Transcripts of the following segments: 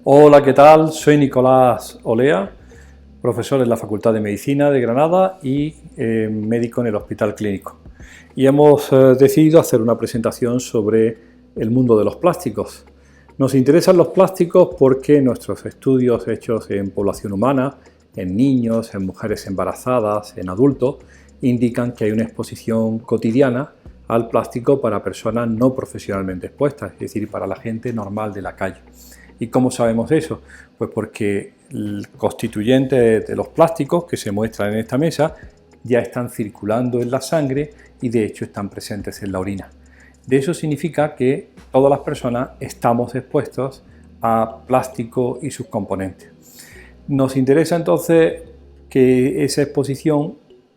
Hola, ¿qué tal? Soy Nicolás Olea, profesor en la Facultad de Medicina de Granada y médico en el Hospital Clínico. Y hemos decidido hacer una presentación sobre el mundo de los plásticos. Nos interesan los plásticos porque nuestros estudios hechos en población humana, en niños, en mujeres embarazadas, en adultos, indican que hay una exposición cotidiana al plástico para personas no profesionalmente expuestas, es decir, para la gente normal de la calle. ¿Y cómo sabemos eso? Pues porque el constituyente de los plásticos que se muestran en esta mesa ya están circulando en la sangre y de hecho están presentes en la orina. De eso significa que todas las personas estamos expuestos a plástico y sus componentes. Nos interesa entonces que esa exposición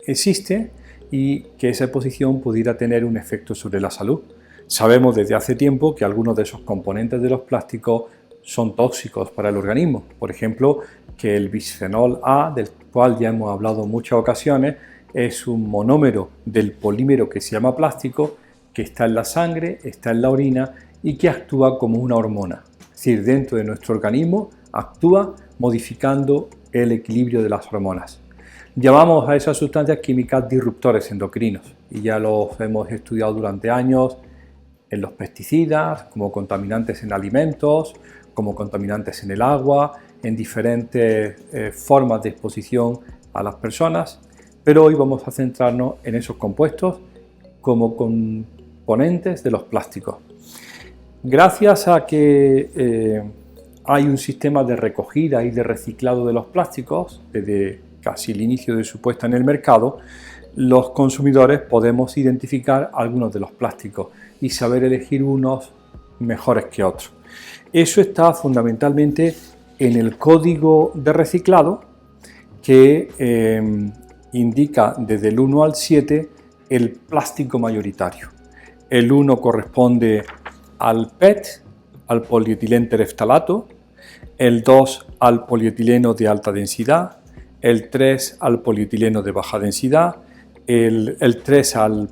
existe y que esa exposición pudiera tener un efecto sobre la salud. Sabemos desde hace tiempo que algunos de esos componentes de los plásticos son tóxicos para el organismo. Por ejemplo, que el bisfenol A, del cual ya hemos hablado en muchas ocasiones, es un monómero del polímero que se llama plástico, que está en la sangre, está en la orina y que actúa como una hormona. Es decir, dentro de nuestro organismo actúa modificando el equilibrio de las hormonas. Llamamos a esas sustancias químicas disruptores endocrinos y ya los hemos estudiado durante años en los pesticidas, como contaminantes en alimentos, como contaminantes en el agua, en diferentes formas de exposición a las personas, pero hoy vamos a centrarnos en esos compuestos como componentes de los plásticos. Gracias a que hay un sistema de recogida y de reciclado de los plásticos, desde casi el inicio de su puesta en el mercado, los consumidores podemos identificar algunos de los plásticos y saber elegir unos mejores que otros. Eso está fundamentalmente en el código de reciclado que indica desde el 1 al 7 el plástico mayoritario. El 1 corresponde al PET, al polietileno tereftalato, el 2 al polietileno de alta densidad, el 3 al polietileno de baja densidad, el 3 al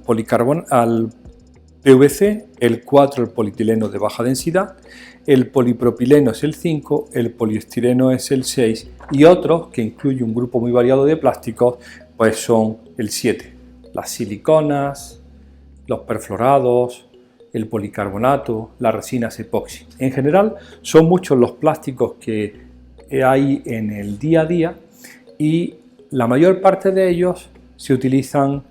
PVC, el 4 el polietileno de baja densidad, el polipropileno es el 5, el poliestireno es el 6 y otros, que incluye un grupo muy variado de plásticos, pues son el 7. Las siliconas, los perfluorados, el policarbonato, las resinas epoxi. En general son muchos los plásticos que hay en el día a día y la mayor parte de ellos se utilizan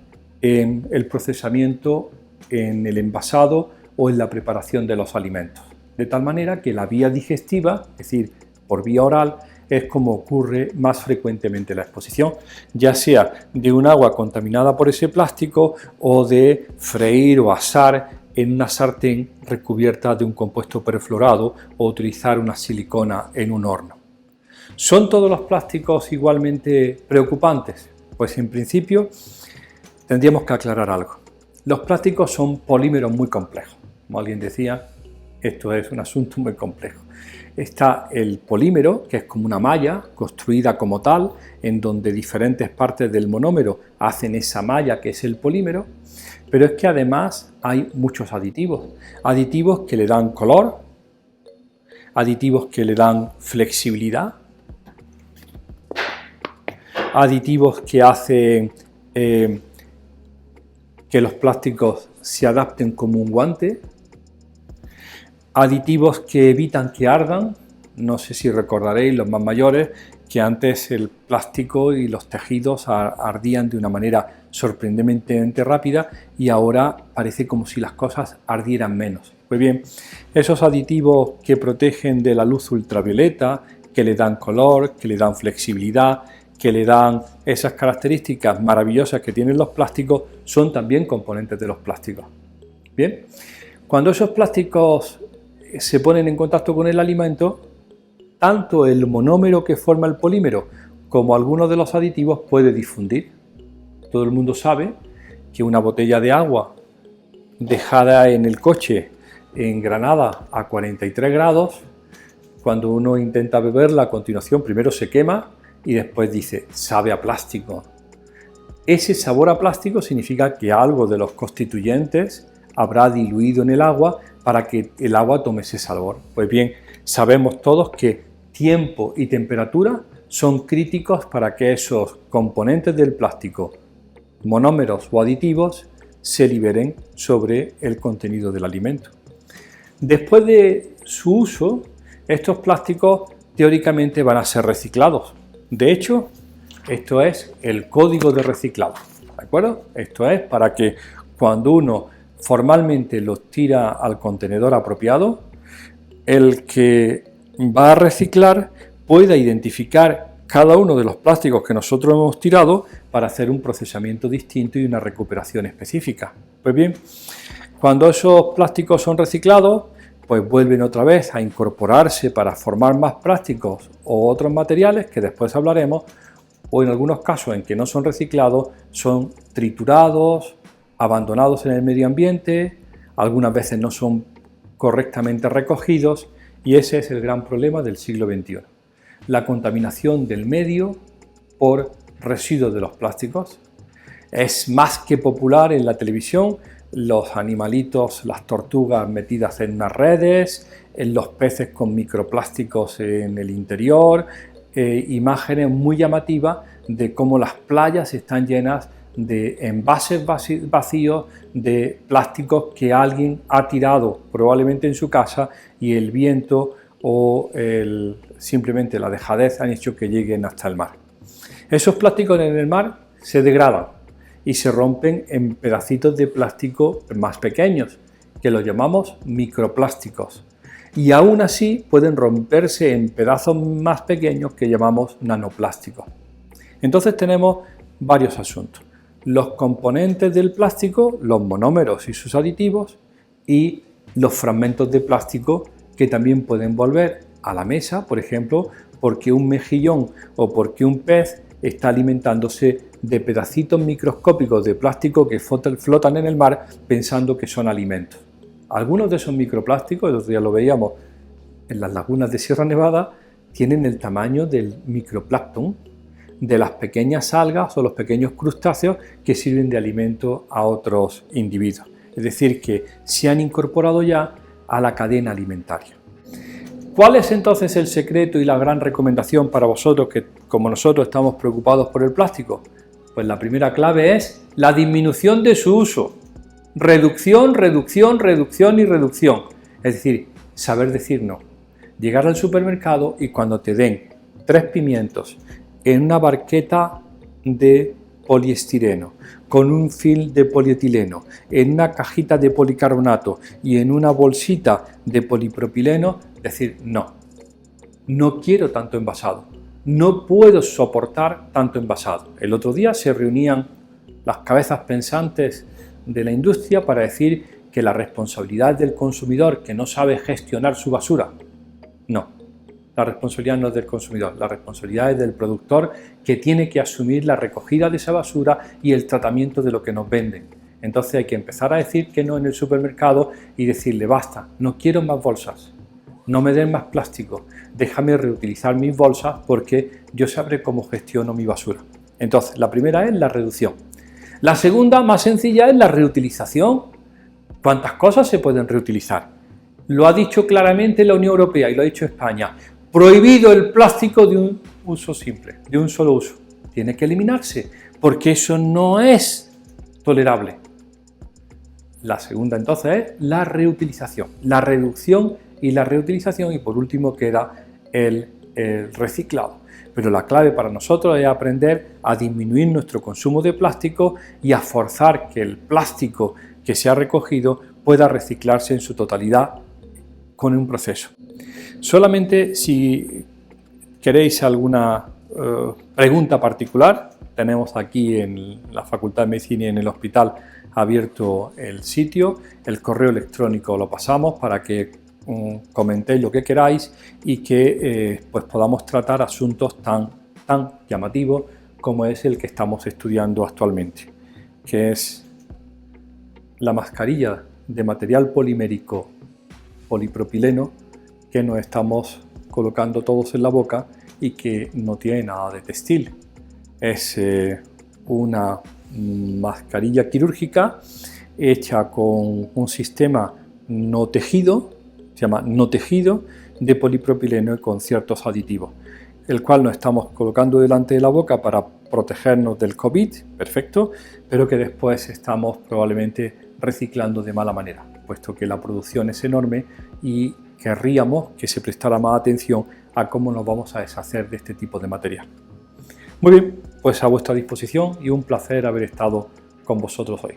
en el procesamiento, en el envasado o en la preparación de los alimentos. De tal manera que la vía digestiva, es decir, por vía oral, es como ocurre más frecuentemente la exposición, ya sea de un agua contaminada por ese plástico o de freír o asar en una sartén recubierta de un compuesto perfluorado o utilizar una silicona en un horno. ¿Son todos los plásticos igualmente preocupantes? Pues en principio tendríamos que aclarar algo. Los plásticos son polímeros muy complejos. Como alguien decía, esto es un asunto muy complejo. Está el polímero, que es como una malla construida como tal, en donde diferentes partes del monómero hacen esa malla que es el polímero, pero es que además hay muchos aditivos. Aditivos que le dan color, aditivos que le dan flexibilidad, aditivos que hacen que los plásticos se adapten como un guante, aditivos que evitan que ardan. No sé si recordaréis, los más mayores, que antes el plástico y los tejidos ardían de una manera sorprendentemente rápida y ahora parece como si las cosas ardieran menos. Pues bien, esos aditivos que protegen de la luz ultravioleta, que le dan color, que le dan flexibilidad, que le dan esas características maravillosas que tienen los plásticos, son también componentes de los plásticos. Bien, cuando esos plásticos se ponen en contacto con el alimento, tanto el monómero que forma el polímero como algunos de los aditivos puede difundir. Todo el mundo sabe que una botella de agua dejada en el coche en Granada a 43 grados, cuando uno intenta beberla a continuación, primero se quema y después dice, sabe a plástico. Ese sabor a plástico significa que algo de los constituyentes habrá diluido en el agua para que el agua tome ese sabor. Pues bien, sabemos todos que tiempo y temperatura son críticos para que esos componentes del plástico, monómeros o aditivos, se liberen sobre el contenido del alimento. Después de su uso, estos plásticos teóricamente van a ser reciclados. De hecho, esto es el código de reciclado, ¿de acuerdo? Esto es para que cuando uno formalmente los tira al contenedor apropiado, el que va a reciclar pueda identificar cada uno de los plásticos que nosotros hemos tirado para hacer un procesamiento distinto y una recuperación específica. Pues bien, cuando esos plásticos son reciclados, pues vuelven otra vez a incorporarse para formar más plásticos o otros materiales que después hablaremos, o en algunos casos en que no son reciclados, son triturados, abandonados en el medio ambiente, algunas veces no son correctamente recogidos, y ese es el gran problema del siglo XXI. La contaminación del medio por residuos de los plásticos. Es más que popular en la televisión los animalitos, las tortugas metidas en unas redes, en los peces con microplásticos en el interior, imágenes muy llamativas de cómo las playas están llenas de envases vacíos de plásticos que alguien ha tirado probablemente en su casa y el viento o simplemente la dejadez han hecho que lleguen hasta el mar. Esos plásticos en el mar se degradan y se rompen en pedacitos de plástico más pequeños, que los llamamos microplásticos. Y aún así pueden romperse en pedazos más pequeños que llamamos nanoplásticos. Entonces tenemos varios asuntos. Los componentes del plástico, los monómeros y sus aditivos, y los fragmentos de plástico que también pueden volver a la mesa, por ejemplo, porque un mejillón o porque un pez está alimentándose de pedacitos microscópicos de plástico que flotan en el mar pensando que son alimentos. Algunos de esos microplásticos, el otro día lo veíamos en las lagunas de Sierra Nevada, tienen el tamaño del microplancton, de las pequeñas algas o los pequeños crustáceos que sirven de alimento a otros individuos. Es decir, que se han incorporado ya a la cadena alimentaria. ¿Cuál es entonces el secreto y la gran recomendación para vosotros que, como nosotros, estamos preocupados por el plástico? Pues la primera clave es la disminución de su uso. Reducción, reducción, reducción y reducción. Es decir, saber decir no. Llegar al supermercado y cuando te den 3 pimientos en una barqueta de poliestireno, con un film de polietileno, en una cajita de policarbonato y en una bolsita de polipropileno, decir no. No quiero tanto envasado. No puedo soportar tanto envasado. El otro día se reunían las cabezas pensantes de la industria para decir que la responsabilidad del consumidor que no sabe gestionar su basura. No. La responsabilidad no es del consumidor, la responsabilidad es del productor que tiene que asumir la recogida de esa basura y el tratamiento de lo que nos venden. Entonces hay que empezar a decir que no en el supermercado y decirle basta, no quiero más bolsas, no me den más plástico, déjame reutilizar mis bolsas porque yo sabré cómo gestiono mi basura. Entonces la primera es la reducción. La segunda, más sencilla, es la reutilización. ¿Cuántas cosas se pueden reutilizar? Lo ha dicho claramente la Unión Europea y lo ha dicho España. Prohibido el plástico de un uso simple, de un solo uso. Tiene que eliminarse, porque eso no es tolerable. La segunda entonces es la reutilización, la reducción y la reutilización, y por último queda el reciclado. Pero la clave para nosotros es aprender a disminuir nuestro consumo de plástico y a forzar que el plástico que se ha recogido pueda reciclarse en su totalidad con un proceso. Solamente si queréis alguna pregunta particular, tenemos aquí en la Facultad de Medicina y en el hospital abierto el sitio, el correo electrónico lo pasamos para que comentéis lo que queráis y que pues podamos tratar asuntos tan llamativos como es el que estamos estudiando actualmente, que es la mascarilla de material polimérico polipropileno que nos estamos colocando todos en la boca y que no tiene nada de textil. Es una mascarilla quirúrgica hecha con un sistema no tejido, se llama no tejido, de polipropileno con ciertos aditivos, el cual nos estamos colocando delante de la boca para protegernos del COVID, perfecto, pero que después estamos probablemente reciclando de mala manera, puesto que la producción es enorme y querríamos que se prestara más atención a cómo nos vamos a deshacer de este tipo de material. Muy bien, pues a vuestra disposición y un placer haber estado con vosotros hoy.